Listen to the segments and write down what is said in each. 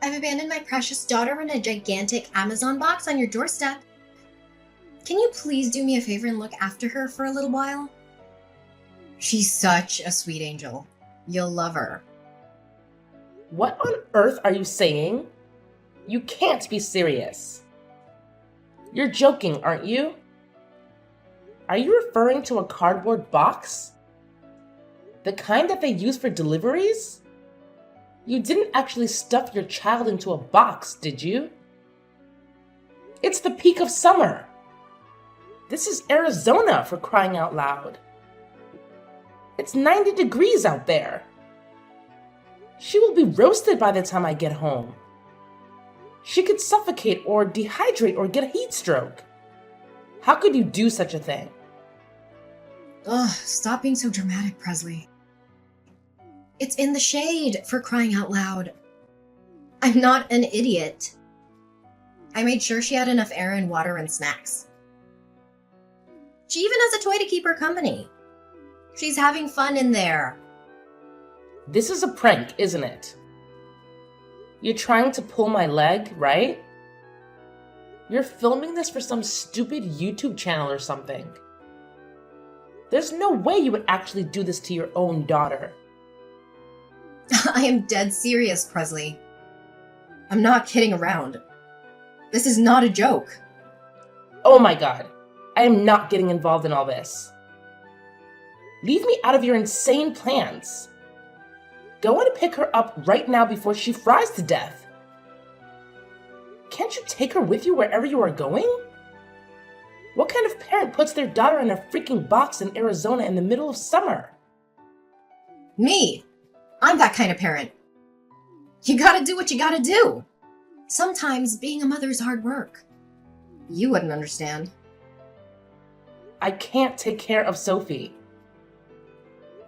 I've abandoned my precious daughter in a gigantic Amazon box on your doorstep. Can you please do me a favor and look after her for a little while? She's such a sweet angel. You'll love her. What on earth are you saying? You can't be serious. You're joking, aren't you? Are you referring to a cardboard box? The kind that they use for deliveries? You didn't actually stuff your child into a box, did you? It's the peak of summer. This is Arizona, for crying out loud. It's 90 degrees out there. She will be roasted by the time I get home. She could suffocate or dehydrate or get a heat stroke. How could you do such a thing? Ugh, stop being so dramatic, Presley. It's in the shade, for crying out loud. I'm not an idiot. I made sure she had enough air and water and snacks. She even has a toy to keep her company. She's having fun in there. This is a prank, isn't it? You're trying to pull my leg, right? You're filming this for some stupid YouTube channel or something. There's no way you would actually do this to your own daughter. I am dead serious, Presley. I'm not kidding around. This is not a joke. Oh my god, I am not getting involved in all this. Leave me out of your insane plans. Go and pick her up right now before she fries to death. Can't you take her with you wherever you are going? What kind of parent puts their daughter in a freaking box in Arizona in the middle of summer? Me. I'm that kind of parent. You gotta do what you gotta do. Sometimes being a mother is hard work. You wouldn't understand. I can't take care of Sophie.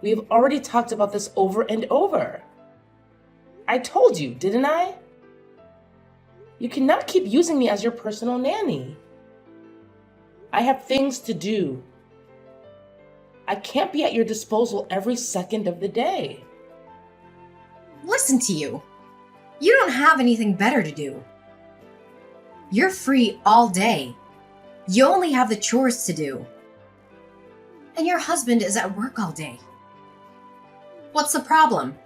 We have already talked about this over and over. I told you, didn't I? You cannot keep using me as your personal nanny. I have things to do. I can't be at your disposal every second of the day. Listen to you. You don't have anything better to do. You're free all day. You only have the chores to do. And your husband is at work all day. What's the problem?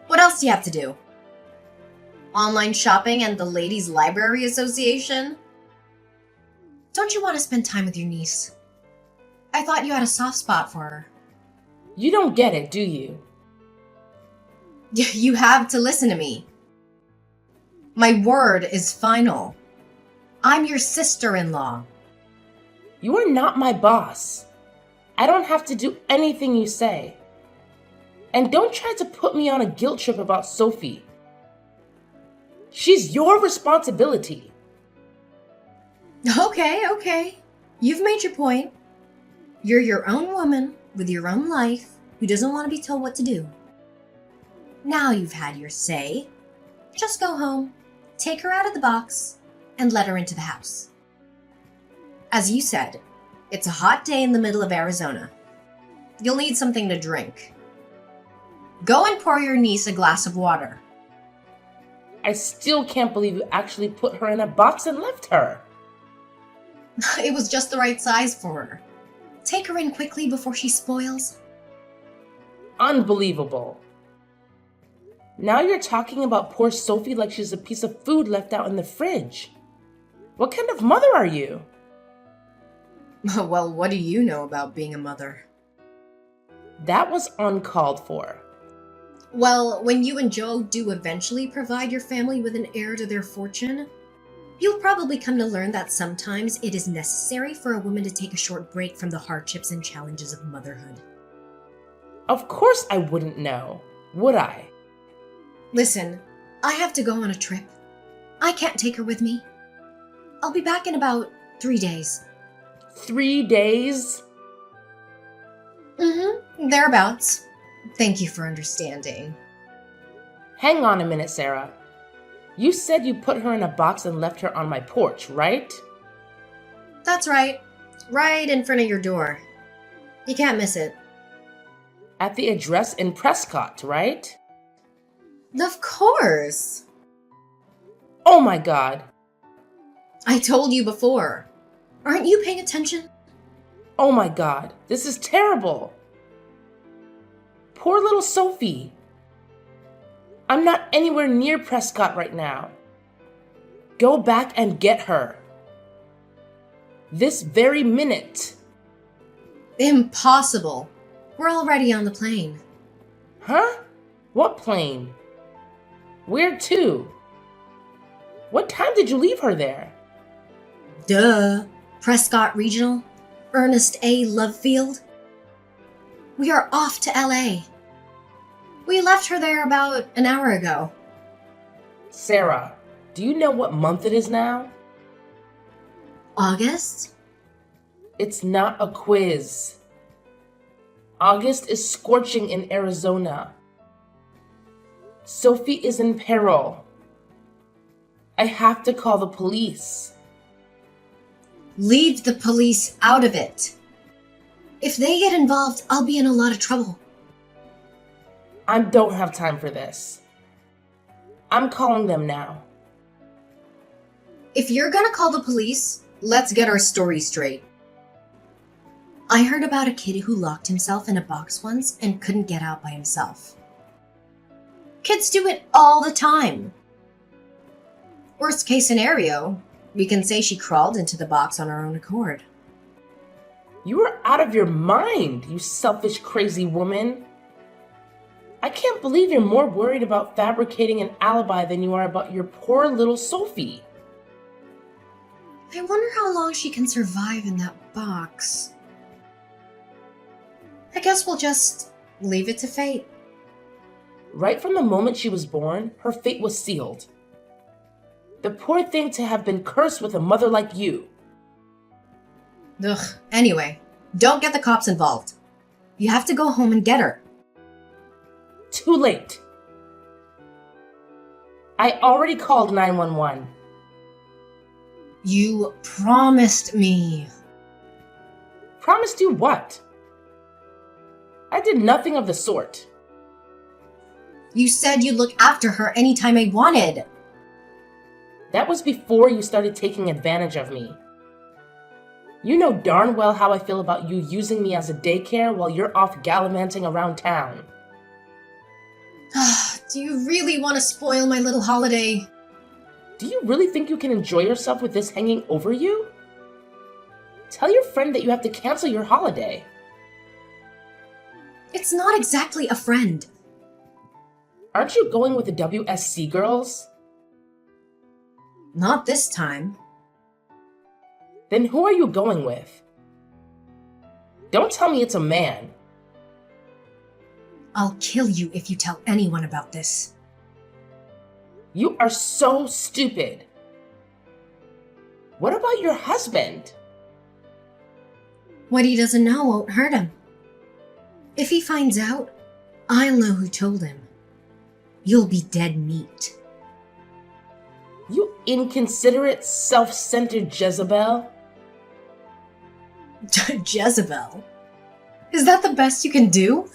What else do you have to do? Online shopping and the Ladies' Library Association? Don't you want to spend time with your niece? I thought you had a soft spot for her. You don't get it, do you? You have to listen to me. My word is final. I'm your sister-in-law. You are not my boss. I don't have to do anything you say. And don't try to put me on a guilt trip about Sophie. She's your responsibility. Okay. You've made your point. You're your own woman with your own life who doesn't want to be told what to do. Now you've had your say. Just go home, take her out of the box, and let her into the house. As you said, it's a hot day in the middle of Arizona. You'll need something to drink. Go and pour your niece a glass of water. I still can't believe you actually put her in a box and left her. It was just the right size for her. Take her in quickly before she spoils. Unbelievable. Now you're talking about poor Sophie like she's a piece of food left out in the fridge. What kind of mother are you? Well, what do you know about being a mother? That was uncalled for. Well, when you and Joe do eventually provide your family with an heir to their fortune, you'll probably come to learn that sometimes it is necessary for a woman to take a short break from the hardships and challenges of motherhood. Of course I wouldn't know, would I? Listen, I have to go on a trip. I can't take her with me. I'll be back in about 3 days. 3 days? Thereabouts. Thank you for understanding. Hang on a minute, Sarah. You said you put her in a box and left her on my porch, right? That's right. Right in front of your door. You can't miss it. At the address in Prescott, right? Of course. Oh my God. I told you before. Aren't you paying attention? Oh my God. This is terrible. Poor little Sophie. I'm not anywhere near Prescott right now. Go back and get her. This very minute. Impossible. We're already on the plane. Huh? What plane? Where to? What time did you leave her there? Duh. Prescott Regional. Ernest A. Love Field. We are off to LA. We left her there about an hour ago. Sarah, do you know what month it is now? August? It's not a quiz. August is scorching in Arizona. Sophie is in peril. I have to call the police. Leave the police out of it. If they get involved, I'll be in a lot of trouble. I don't have time for this. I'm calling them now. If you're gonna call the police, let's get our story straight. I heard about a kid who locked himself in a box once and couldn't get out by himself. Kids do it all the time. Worst case scenario, we can say she crawled into the box on her own accord. You are out of your mind, you selfish, crazy woman. I can't believe you're more worried about fabricating an alibi than you are about your poor little Sophie. I wonder how long she can survive in that box. I guess we'll just leave it to fate. Right from the moment she was born, her fate was sealed. The poor thing to have been cursed with a mother like you. Ugh, anyway, don't get the cops involved. You have to go home and get her. Too late. I already called 911. You promised me. Promised you what? I did nothing of the sort. You said you'd look after her anytime I wanted. That was before you started taking advantage of me. You know darn well how I feel about you using me as a daycare while you're off gallivanting around town. Do you really want to spoil my little holiday? Do you really think you can enjoy yourself with this hanging over you? Tell your friend that you have to cancel your holiday. It's not exactly a friend. Aren't you going with the WSC girls? Not this time. Then who are you going with? Don't tell me it's a man. I'll kill you if you tell anyone about this. You are so stupid. What about your husband? What he doesn't know won't hurt him. If he finds out, I'll know who told him. You'll be dead meat. You inconsiderate, self-centered Jezebel. Jezebel? Is that the best you can do?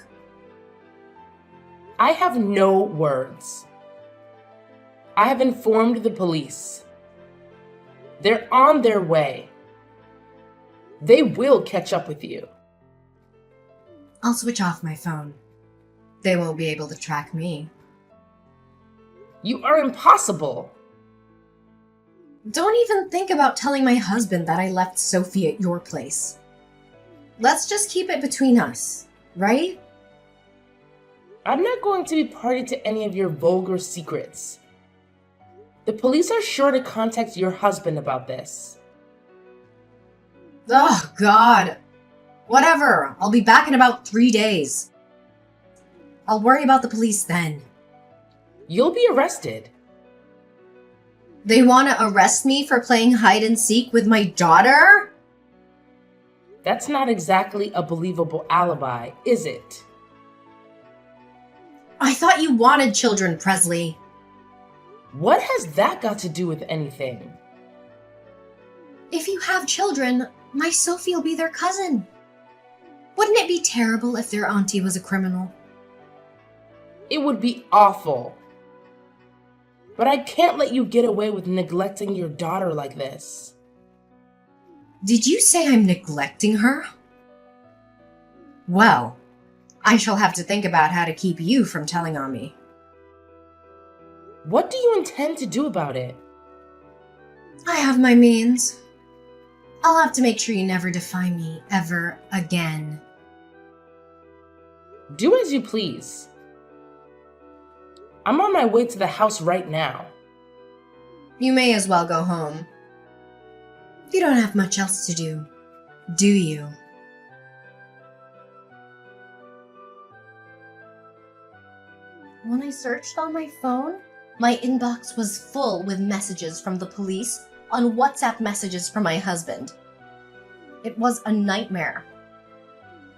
I have no words. I have informed the police. They're on their way. They will catch up with you. I'll switch off my phone. They won't be able to track me. You are impossible. Don't even think about telling my husband that I left Sophie at your place. Let's just keep it between us, right? I'm not going to be party to any of your vulgar secrets. The police are sure to contact your husband about this. Oh, God. Whatever. I'll be back in about 3 days. I'll worry about the police then. You'll be arrested. They want to arrest me for playing hide and seek with my daughter? That's not exactly a believable alibi, is it? I thought you wanted children, Presley. What has that got to do with anything? If you have children, my Sophie will be their cousin. Wouldn't it be terrible if their auntie was a criminal? It would be awful. But I can't let you get away with neglecting your daughter like this. Did you say I'm neglecting her? Well, I shall have to think about how to keep you from telling on me. What do you intend to do about it? I have my means. I'll have to make sure you never defy me ever again. Do as you please. I'm on my way to the house right now. You may as well go home. You don't have much else to do you? When I searched on my phone, my inbox was full with messages from the police on WhatsApp messages from my husband. It was a nightmare.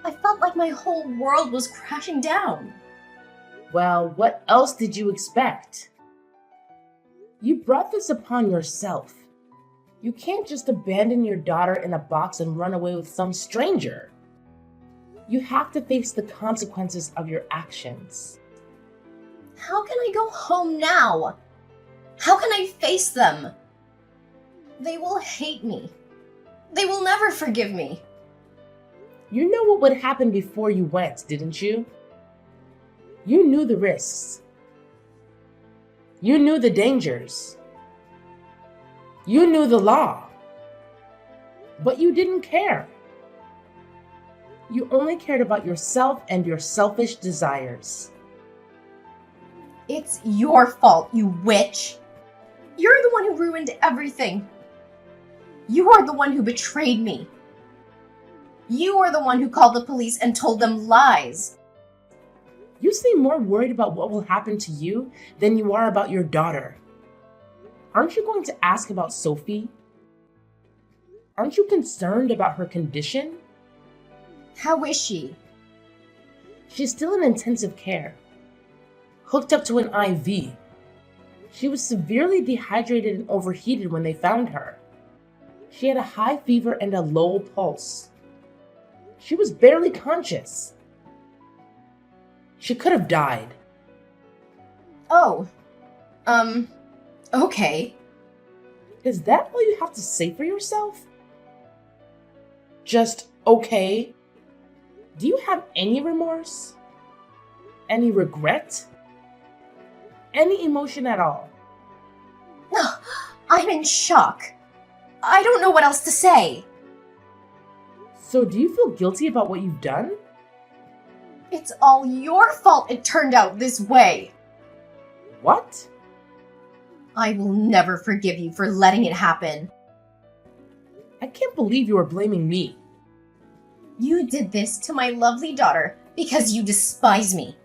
I felt like my whole world was crashing down. Well, what else did you expect? You brought this upon yourself. You can't just abandon your daughter in a box and run away with some stranger. You have to face the consequences of your actions. How can I go home now? How can I face them? They will hate me. They will never forgive me. You know what would happen before you went, didn't you? You knew the risks. You knew the dangers. You knew the law. But you didn't care. You only cared about yourself and your selfish desires. It's your fault, you witch. You're the one who ruined everything. You are the one who betrayed me. You are the one who called the police and told them lies. You seem more worried about what will happen to you than you are about your daughter. Aren't you going to ask about Sophie? Aren't you concerned about her condition? How is she? She's still in intensive care, hooked up to an IV. She was severely dehydrated and overheated when they found her. She had a high fever and a low pulse. She was barely conscious. She could have died. Oh, okay. Is that all you have to say for yourself? Just okay? Do you have any remorse? Any regret? Any emotion at all? No, I'm in shock. I don't know what else to say. So do you feel guilty about what you've done? It's all your fault it turned out this way. What? I will never forgive you for letting it happen. I can't believe you are blaming me. You did this to my lovely daughter because you despise me.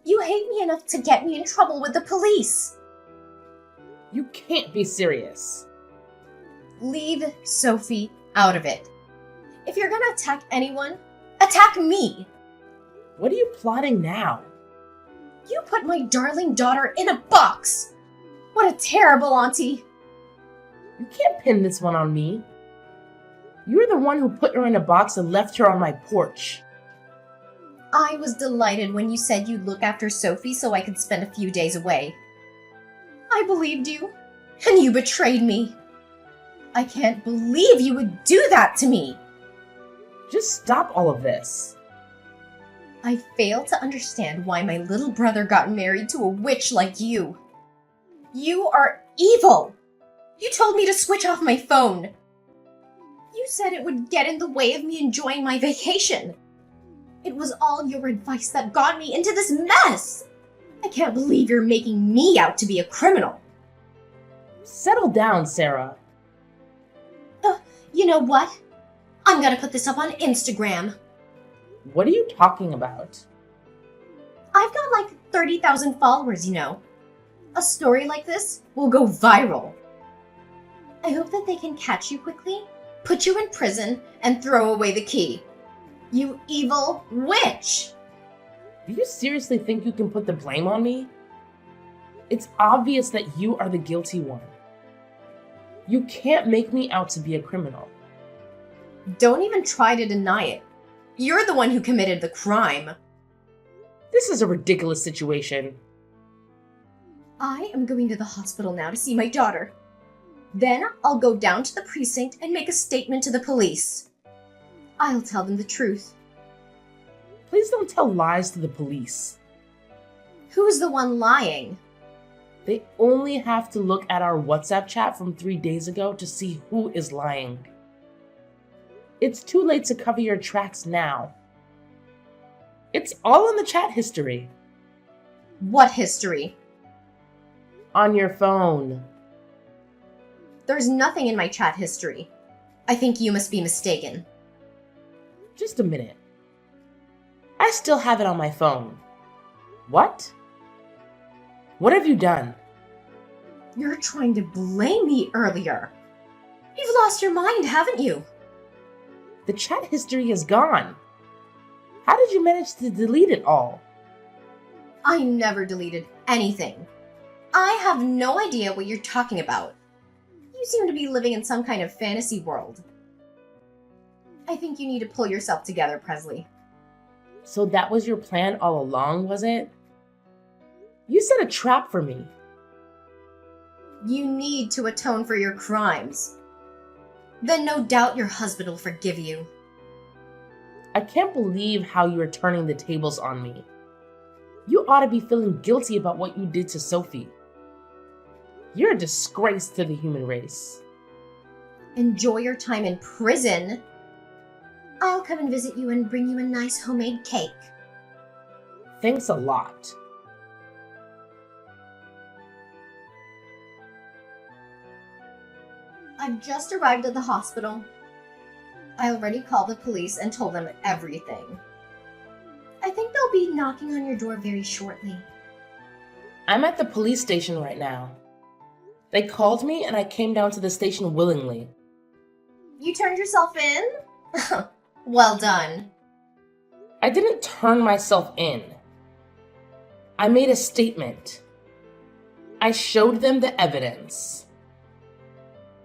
You hate me enough to get me in trouble with the police. You can't be serious. Leave Sophie out of it. If you're gonna attack anyone, attack me. What are you plotting now? You put my darling daughter in a box. What a terrible auntie. You can't pin this one on me. You're the one who put her in a box and left her on my porch. I was delighted when you said you'd look after Sophie so I could spend a few days away. I believed you, and you betrayed me. I can't believe you would do that to me. Just stop all of this. I fail to understand why my little brother got married to a witch like you. You are evil. You told me to switch off my phone. You said it would get in the way of me enjoying my vacation. It was all your advice that got me into this mess. I can't believe you're making me out to be a criminal. Settle down, Sarah. You know what? I'm gonna put this up on Instagram. What are you talking about? I've got like 30,000 followers, you know. A story like this will go viral. I hope that they can catch you quickly, put you in prison, and throw away the key. You evil witch! Do you seriously think you can put the blame on me? It's obvious that you are the guilty one. You can't make me out to be a criminal. Don't even try to deny it. You're the one who committed the crime. This is a ridiculous situation. I am going to the hospital now to see my daughter. Then I'll go down to the precinct and make a statement to the police. I'll tell them the truth. Please don't tell lies to the police. Who's the one lying? They only have to look at our WhatsApp chat from 3 days ago to see who is lying. It's too late to cover your tracks now. It's all in the chat history. What history? On your phone. There's nothing in my chat history. I think you must be mistaken. Just a minute. I still have it on my phone. What? What have you done? You're trying to blame me earlier. You've lost your mind, haven't you? The chat history is gone. How did you manage to delete it all? I never deleted anything. I have no idea what you're talking about. You seem to be living in some kind of fantasy world. I think you need to pull yourself together, Presley. So that was your plan all along, was it? You set a trap for me. You need to atone for your crimes. Then no doubt your husband will forgive you. I can't believe how you are turning the tables on me. You ought to be feeling guilty about what you did to Sophie. You're a disgrace to the human race. Enjoy your time in prison. I'll come and visit you and bring you a nice homemade cake. Thanks a lot. I've just arrived at the hospital. I already called the police and told them everything. I think they'll be knocking on your door very shortly. I'm at the police station right now. They called me and I came down to the station willingly. You turned yourself in? Well done. I didn't turn myself in. I made a statement. I showed them the evidence.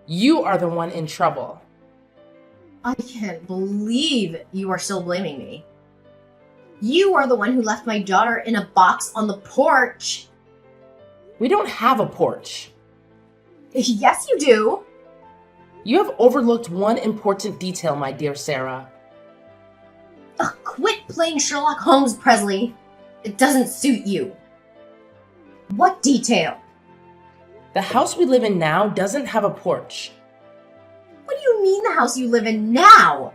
You are the one in trouble. I can't believe you are still blaming me. You are the one who left my daughter in a box on the porch. We don't have a porch. Yes, you do. You have overlooked one important detail, my dear Sarah. Quit playing Sherlock Holmes, Presley. It doesn't suit you. What detail? The house we live in now doesn't have a porch. What do you mean the house you live in now?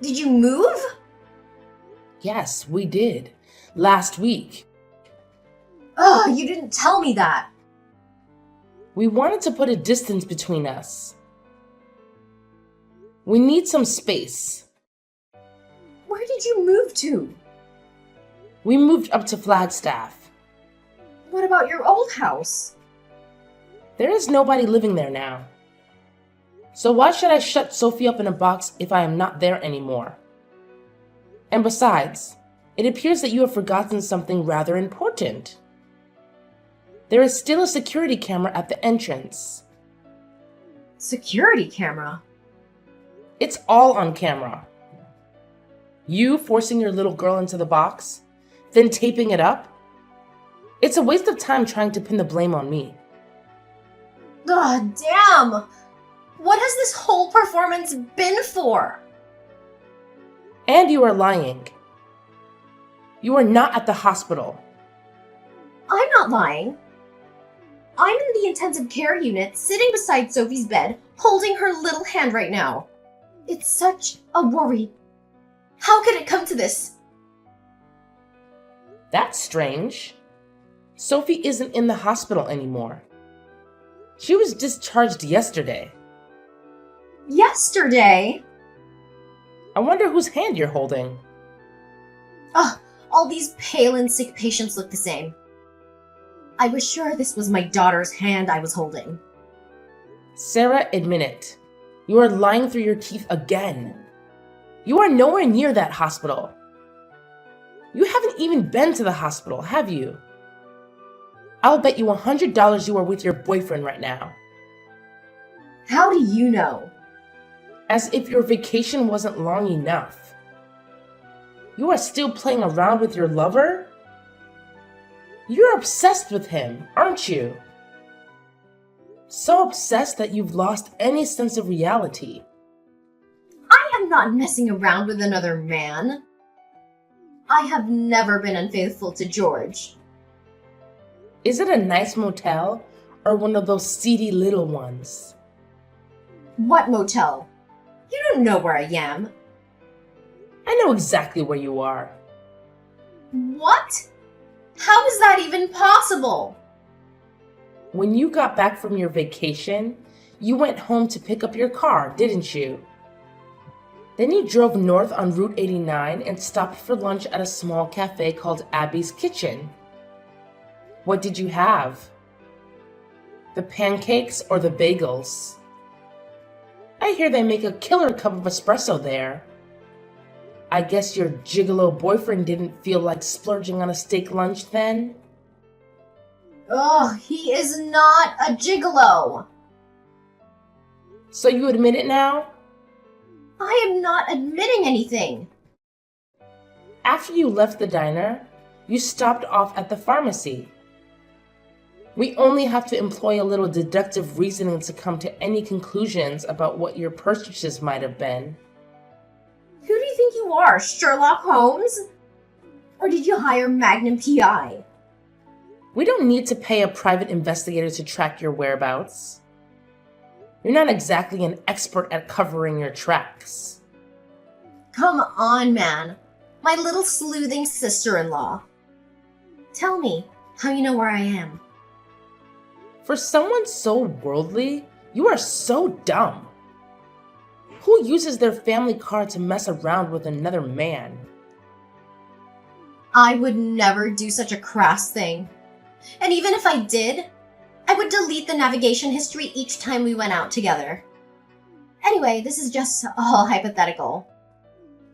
Did you move? Yes, we did. Last week. Ugh, you didn't tell me that. We wanted to put a distance between us. We need some space. Where did you move to? We moved up to Flagstaff. What about your old house? There is nobody living there now. So why should I shut Sophie up in a box if I am not there anymore? And besides, it appears that you have forgotten something rather important. There is still a security camera at the entrance. Security camera? It's all on camera. You forcing your little girl into the box, then taping it up? It's a waste of time trying to pin the blame on me. Ugh, damn! What has this whole performance been for? And you are lying. You are not at the hospital. I'm not lying. I'm in the intensive care unit, sitting beside Sophie's bed, holding her little hand right now. It's such a worry. How could it come to this? That's strange. Sophie isn't in the hospital anymore. She was discharged yesterday. Yesterday? I wonder whose hand you're holding. Ugh, all these pale and sick patients look the same. I was sure this was my daughter's hand I was holding. Sarah, admit it. You are lying through your teeth again. You are nowhere near that hospital. You haven't even been to the hospital, have you? I'll bet you $100 you are with your boyfriend right now. How do you know? As if your vacation wasn't long enough. You are still playing around with your lover? You're obsessed with him, aren't you? So obsessed that you've lost any sense of reality. I am not messing around with another man. I have never been unfaithful to George. Is it a nice motel or one of those seedy little ones? What motel? You don't know where I am. I know exactly where you are. What? How is that even possible? When you got back from your vacation, you went home to pick up your car, didn't you? Then you drove north on Route 89 and stopped for lunch at a small cafe called Abby's Kitchen. What did you have? The pancakes or the bagels? I hear they make a killer cup of espresso there. I guess your gigolo boyfriend didn't feel like splurging on a steak lunch then? Ugh, he is not a gigolo. So you admit it now? I am not admitting anything. After you left the diner, you stopped off at the pharmacy. We only have to employ a little deductive reasoning to come to any conclusions about what your purchases might have been. Who do you think you are, Sherlock Holmes? Or did you hire Magnum PI? We don't need to pay a private investigator to track your whereabouts. You're not exactly an expert at covering your tracks. Come on, man. My little sleuthing sister-in-law. Tell me how you know where I am. For someone so worldly, you are so dumb. Who uses their family car to mess around with another man? I would never do such a crass thing. And even if I did, I would delete the navigation history each time we went out together. Anyway, this is just all hypothetical.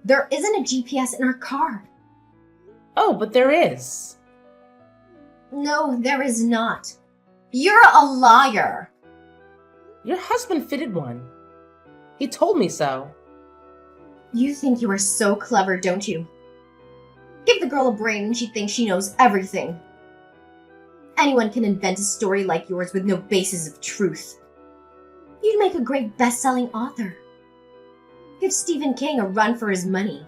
There isn't a GPS in our car. Oh, but there is. No, there is not. You're a liar. Your husband fitted one. He told me so. You think you are so clever, don't you? Give the girl a brain and she thinks she knows everything. Anyone can invent a story like yours with no basis of truth. You'd make a great best-selling author. Give Stephen King a run for his money.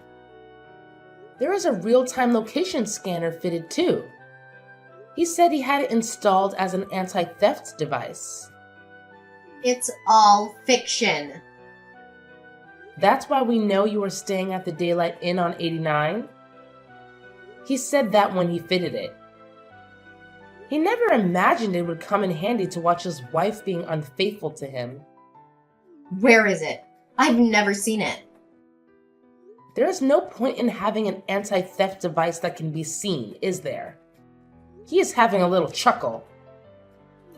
There is a real-time location scanner fitted too. He said he had it installed as an anti-theft device. It's all fiction. That's why we know you were staying at the Daylight Inn on 89? He said that when he fitted it. He never imagined it would come in handy to watch his wife being unfaithful to him. Where is it? I've never seen it. There is no point in having an anti-theft device that can be seen, is there? He is having a little chuckle.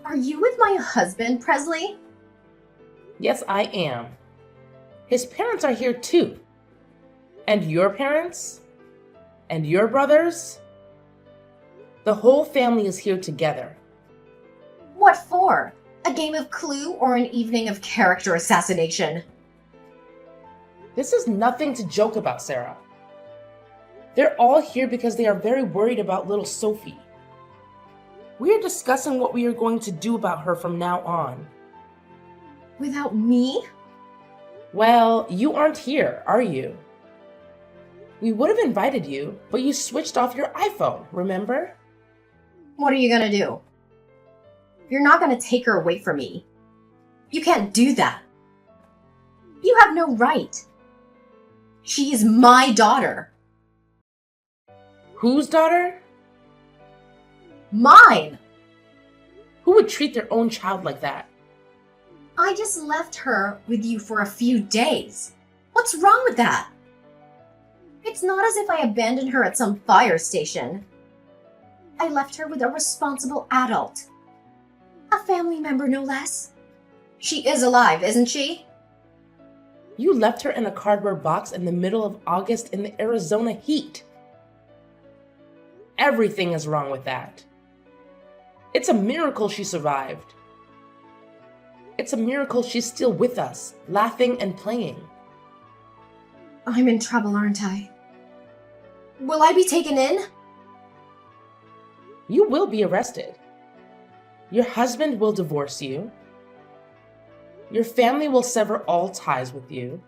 Are you with my husband, Presley? Yes, I am. His parents are here too. And your parents? And your brothers? The whole family is here together. What for? A game of Clue or an evening of character assassination? This is nothing to joke about, Sarah. They're all here because they are very worried about little Sophie. We are discussing what we are going to do about her from now on. Without me? Well, you aren't here, are you? We would have invited you, but you switched off your iPhone, remember? What are you gonna do? You're not gonna take her away from me. You can't do that. You have no right. She is my daughter. Whose daughter? Mine! Who would treat their own child like that? I just left her with you for a few days. What's wrong with that? It's not as if I abandoned her at some fire station. I left her with a responsible adult. A family member, no less. She is alive, isn't she? You left her in a cardboard box in the middle of August in the Arizona heat. Everything is wrong with that. It's a miracle she survived. It's a miracle she's still with us, laughing and playing. I'm in trouble, aren't I? Will I be taken in? You will be arrested. Your husband will divorce you. Your family will sever all ties with you.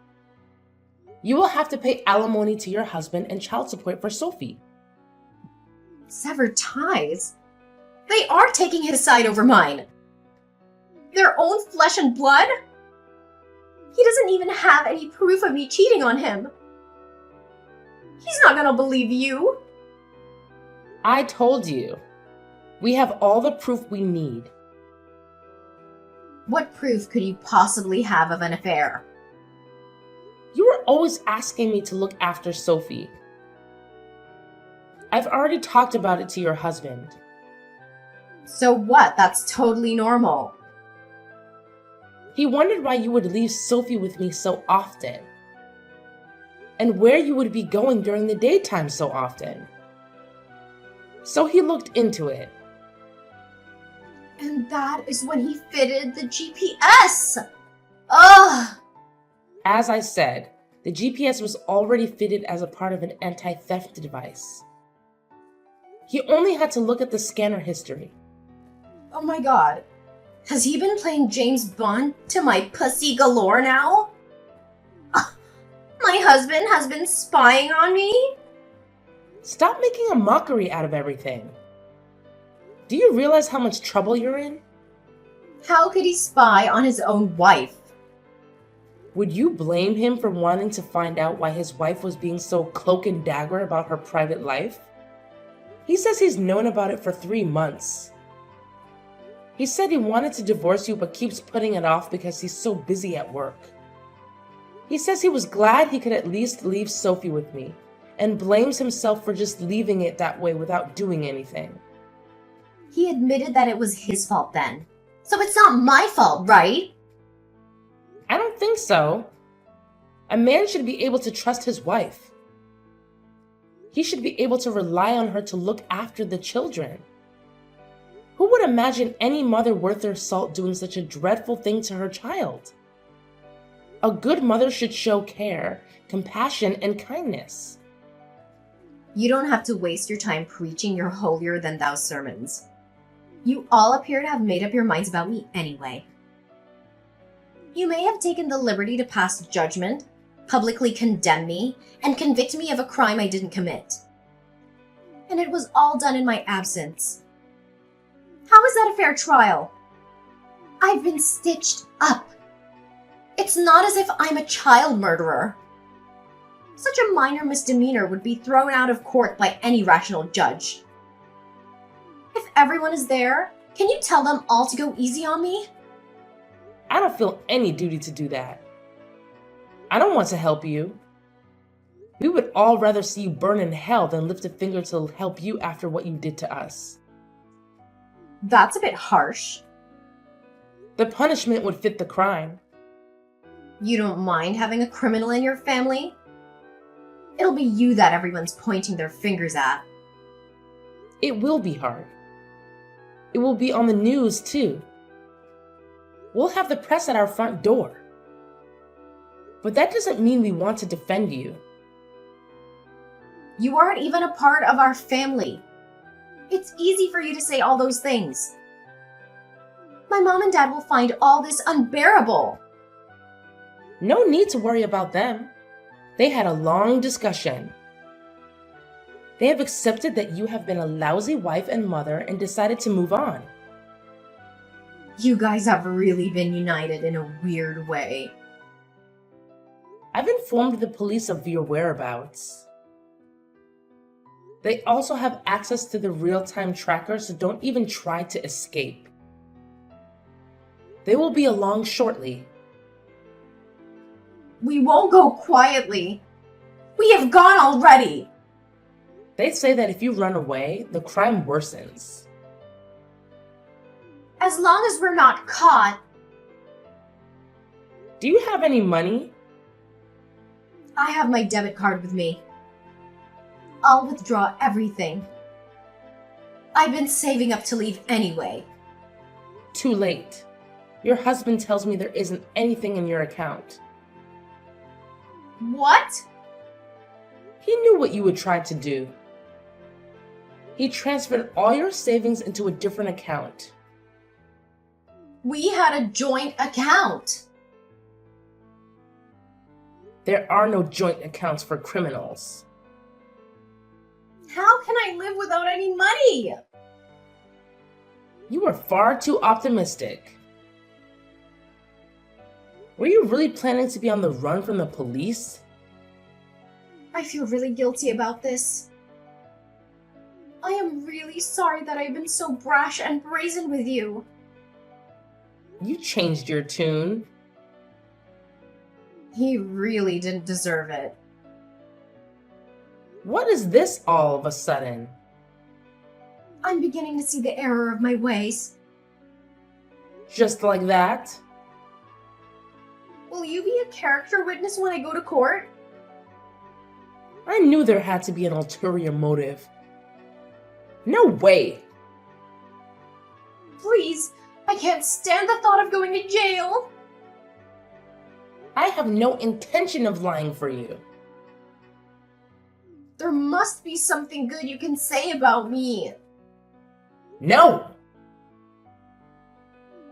You will have to pay alimony to your husband and child support for Sophie. Sever ties? They are taking his side over mine. Their own flesh and blood? He doesn't even have any proof of me cheating on him. He's not gonna believe you. I told you. We have all the proof we need. What proof could you possibly have of an affair? You were always asking me to look after Sophie. I've already talked about it to your husband. So what? That's totally normal. He wondered why you would leave Sophie with me so often, and where you would be going during the daytime so often. So he looked into it. And that is when he fitted the GPS! Ugh! As I said, the GPS was already fitted as a part of an anti-theft device. He only had to look at the scanner history. Oh my god. Has he been playing James Bond to my pussy galore now? My husband has been spying on me? Stop making a mockery out of everything. Do you realize how much trouble you're in? How could he spy on his own wife? Would you blame him for wanting to find out why his wife was being so cloak and dagger about her private life? He says he's known about it for 3 months. He said he wanted to divorce you but keeps putting it off because he's so busy at work. He says he was glad he could at least leave Sophie with me, and blames himself for just leaving it that way without doing anything. He admitted that it was his fault then. So it's not my fault, right? I don't think so. A man should be able to trust his wife. He should be able to rely on her to look after the children. Who would imagine any mother worth their salt doing such a dreadful thing to her child? A good mother should show care, compassion, and kindness. You don't have to waste your time preaching your holier-than-thou sermons. You all appear to have made up your minds about me anyway. You may have taken the liberty to pass judgment, publicly condemn me, and convict me of a crime I didn't commit. And it was all done in my absence. How is that a fair trial? I've been stitched up. It's not as if I'm a child murderer. Such a minor misdemeanor would be thrown out of court by any rational judge. If everyone is there, can you tell them all to go easy on me? I don't feel any duty to do that. I don't want to help you. We would all rather see you burn in hell than lift a finger to help you after what you did to us. That's a bit harsh. The punishment would fit the crime. You don't mind having a criminal in your family? It'll be you that everyone's pointing their fingers at. It will be hard. It will be on the news, too. We'll have the press at our front door. But that doesn't mean we want to defend you. You aren't even a part of our family. It's easy for you to say all those things. My mom and dad will find all this unbearable. No need to worry about them. They had a long discussion. They have accepted that you have been a lousy wife and mother and decided to move on. You guys have really been united in a weird way. I've informed the police of your whereabouts. They also have access to the real-time tracker, so don't even try to escape. They will be along shortly. We won't go quietly. We have gone already. They say that if you run away, the crime worsens. As long as we're not caught. Do you have any money? I have my debit card with me. I'll withdraw everything. I've been saving up to leave anyway. Too late. Your husband tells me there isn't anything in your account. What? He knew what you would try to do. He transferred all your savings into a different account. We had a joint account. There are no joint accounts for criminals. How can I live without any money? You were far too optimistic. Were you really planning to be on the run from the police? I feel really guilty about this. I am really sorry that I've been so brash and brazen with you. You changed your tune. He really didn't deserve it. What is this all of a sudden? I'm beginning to see the error of my ways. Just like that? Will you be a character witness when I go to court? I knew there had to be an ulterior motive. No way! Please, I can't stand the thought of going to jail. I have no intention of lying for you. There must be something good you can say about me. No!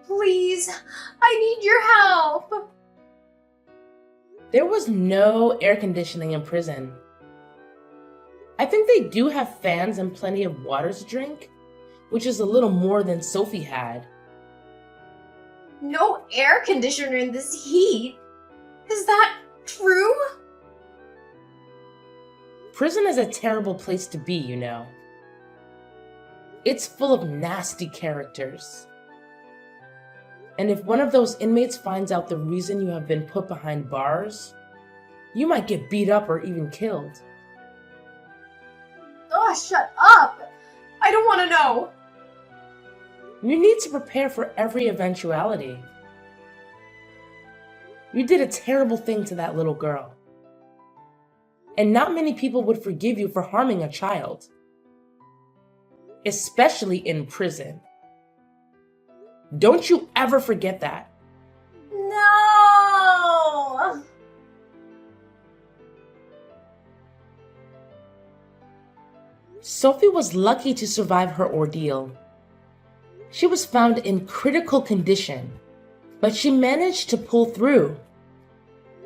Please, I need your help. There was no air conditioning in prison. I think they do have fans and plenty of water to drink, which is a little more than Sophie had. No air conditioner in this heat. Is that true? Prison is a terrible place to be, you know. It's full of nasty characters. And if one of those inmates finds out the reason you have been put behind bars, you might get beat up or even killed. Oh, shut up! I don't want to know. You need to prepare for every eventuality. You did a terrible thing to that little girl. And not many people would forgive you for harming a child. Especially in prison. Don't you ever forget that. No! Sophie was lucky to survive her ordeal. She was found in critical condition, but she managed to pull through.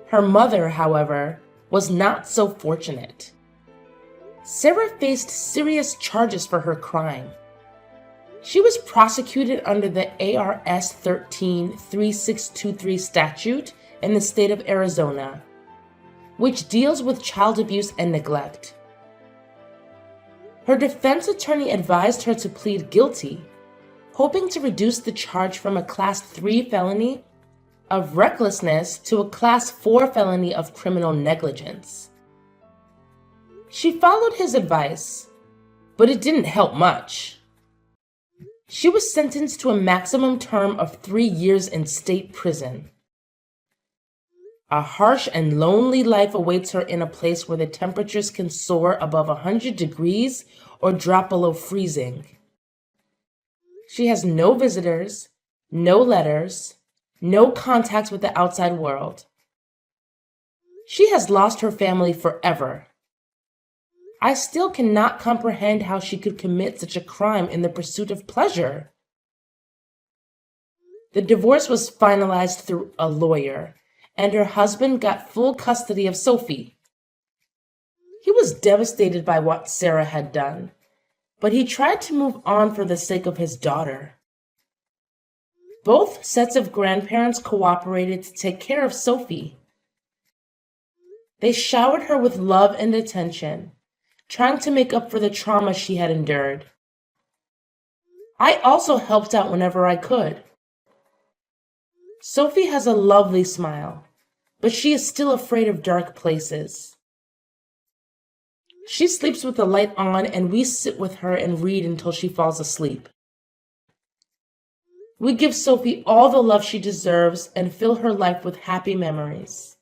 Her mother, however, was not so fortunate. Sarah faced serious charges for her crime. She was prosecuted under the ARS 13-3623 statute in the state of Arizona, which deals with child abuse and neglect. Her defense attorney advised her to plead guilty, hoping to reduce the charge from a Class 3 felony of recklessness to a Class 4 felony of criminal negligence. She followed his advice, but it didn't help much. She was sentenced to a maximum term of 3 years in state prison. A harsh and lonely life awaits her in a place where the temperatures can soar above 100 degrees or drop below freezing. She has no visitors, no letters, no contact with the outside world. She has lost her family forever. I still cannot comprehend how she could commit such a crime in the pursuit of pleasure. The divorce was finalized through a lawyer, and her husband got full custody of Sophie. He was devastated by what Sarah had done, but he tried to move on for the sake of his daughter. Both sets of grandparents cooperated to take care of Sophie. They showered her with love and attention, trying to make up for the trauma she had endured. I also helped out whenever I could. Sophie has a lovely smile, but she is still afraid of dark places. She sleeps with the light on, and we sit with her and read until she falls asleep. We give Sophie all the love she deserves and fill her life with happy memories.